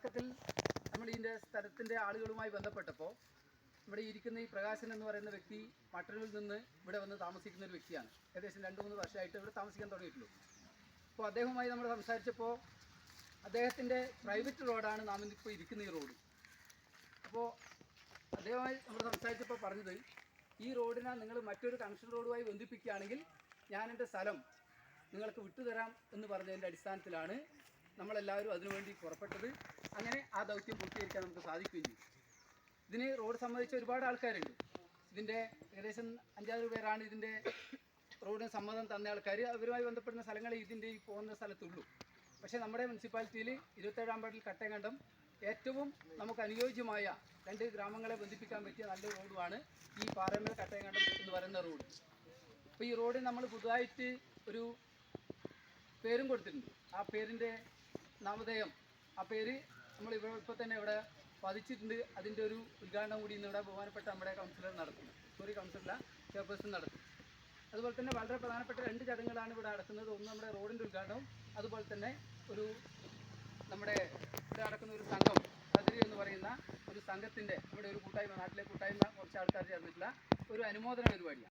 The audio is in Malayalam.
തുടക്കത്തിൽ നമ്മൾ ഇതിൻ്റെ സ്ഥലത്തിൻ്റെ ആളുകളുമായി ബന്ധപ്പെട്ടപ്പോൾ ഇവിടെ ഇരിക്കുന്ന ഈ പ്രകാശൻ എന്ന് പറയുന്ന വ്യക്തി മട്ടന്നൂരിൽ നിന്ന് ഇവിടെ വന്ന് താമസിക്കുന്ന ഒരു വ്യക്തിയാണ്. ഏകദേശം 2-3 വർഷമായിട്ട് ഇവിടെ താമസിക്കാൻ തുടങ്ങിയിട്ടുള്ളൂ. അപ്പോൾ അദ്ദേഹവുമായി നമ്മൾ സംസാരിച്ചപ്പോൾ അദ്ദേഹത്തിൻ്റെ പ്രൈവറ്റ് റോഡാണ് നാം ഇപ്പോൾ ഇരിക്കുന്ന ഈ റോഡ്. അപ്പോൾ അദ്ദേഹവുമായി നമ്മൾ സംസാരിച്ചപ്പോൾ പറഞ്ഞത്, ഈ റോഡിനെ നിങ്ങൾ മറ്റൊരു കണക്ഷൻ റോഡുമായി ബന്ധിപ്പിക്കുകയാണെങ്കിൽ ഞാൻ എൻ്റെ സ്ഥലം നിങ്ങൾക്ക് വിട്ടുതരാം എന്ന് പറഞ്ഞതിൻ്റെ അടിസ്ഥാനത്തിലാണ് നമ്മളെല്ലാവരും അതിനുവേണ്ടി പുറപ്പെട്ടത്. അങ്ങനെ ആ ദൗത്യം പൂർത്തീകരിക്കാൻ നമുക്ക് സാധിക്കുകയും ചെയ്യും. ഇതിന് റോഡ് സംബന്ധിച്ച ഒരുപാട് ആൾക്കാരുണ്ട്. ഇതിൻ്റെ ഏകദേശം 5-6 പേരാണ് ഇതിൻ്റെ റോഡിന് സമ്മതം തന്ന ആൾക്കാർ. അവരുമായി ബന്ധപ്പെടുന്ന സ്ഥലങ്ങൾ ഇതിൻ്റെ ഈ പോകുന്ന സ്ഥലത്തുള്ളൂ. പക്ഷേ നമ്മുടെ മുനിസിപ്പാലിറ്റിയിൽ 27-ാം വാർഡിൽ കട്ടേങ്കണ്ടം ഏറ്റവും നമുക്ക് അനുയോജ്യമായ 2 ഗ്രാമങ്ങളെ ബന്ധിപ്പിക്കാൻ പറ്റിയ നല്ല റോഡുമാണ് ഈ പാറമേൽ കട്ടേങ്കണ്ടം എന്ന് പറയുന്ന റോഡ്. അപ്പോൾ ഈ റോഡിന് നമ്മൾ പുതുതായിട്ട് ഒരു പേരും കൊടുത്തിട്ടുണ്ട്. ആ പേരിൻ്റെ നാമധേയം, ആ പേര് നമ്മൾ ഇപ്പോൾ തന്നെ ഇവിടെ പതിച്ചിട്ടുണ്ട്. അതിൻ്റെ ഒരു ഉദ്ഘാടനം കൂടി ഇന്നിവിടെ ബഹുമാനപ്പെട്ട നമ്മുടെ കൗൺസിലർ ചെയർപേഴ്സൺ നടത്തും. അതുപോലെ തന്നെ വളരെ പ്രധാനപ്പെട്ട 2 ചടങ്ങുകളാണ് ഇവിടെ നടക്കുന്നത്. ഒന്ന് നമ്മുടെ റോഡിൻ്റെ ഉദ്ഘാടനവും, അതുപോലെ തന്നെ ഒരു നമ്മുടെ ഇവിടെ നടക്കുന്ന ഒരു സംഘം കതിരി എന്ന് പറയുന്ന ഒരു സംഘത്തിൻ്റെ നമ്മുടെ ഒരു കൂട്ടായ്മ, നാട്ടിലെ കൂട്ടായ്മ കുറച്ച് ആൾക്കാർ ചേർന്നിട്ടുള്ള ഒരു അനുമോദന പരിപാടിയാണ്.